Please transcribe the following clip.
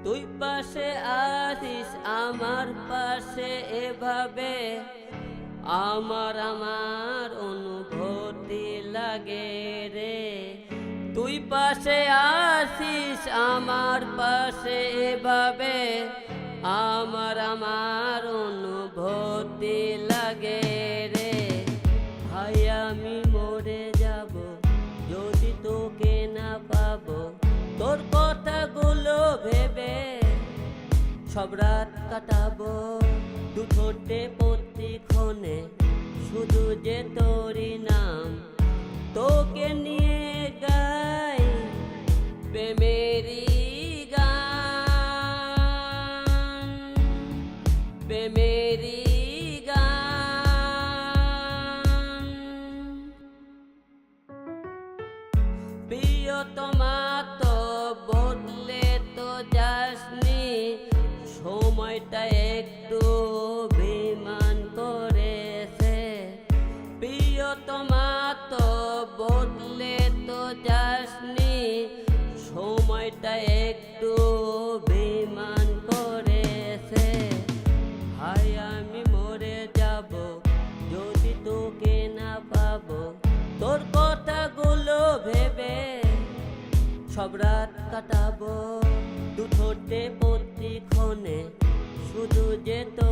তুই পাশে আসিস আমার পাশে এভাবে আমার অনুভূতি লাগে রে। তুই পাশে আসিস আমার পাশে এভাবে আমার অনুভূতি লাগে রে। ভাই আমি মরে যাব যদি তোকে না পাবো, তোর কথাগুলো ভেবে সব রাত কাটাবো। দু ঠোঁটে প্রতিক্ষণে শুধু যে তোরই নাম, তোকে নিয়ে গাই প্রেমেরই গান, প্রেমেরই গান। প্রিয়তমা তো বদলে তো যাসনি, সময়টা একটু অভিমান করেছে। প্রিয়তমা তো বদলে তো যাসনি, সময়টা একটু অভিমান করেছে। হায় আমি মরে যাব যদি তোকে না পাবো, তোর কথাগুলো ভেবে সব রাত কাটাবো। দু ঠোঁটে প্রতিক্ষণে শুধু যে তো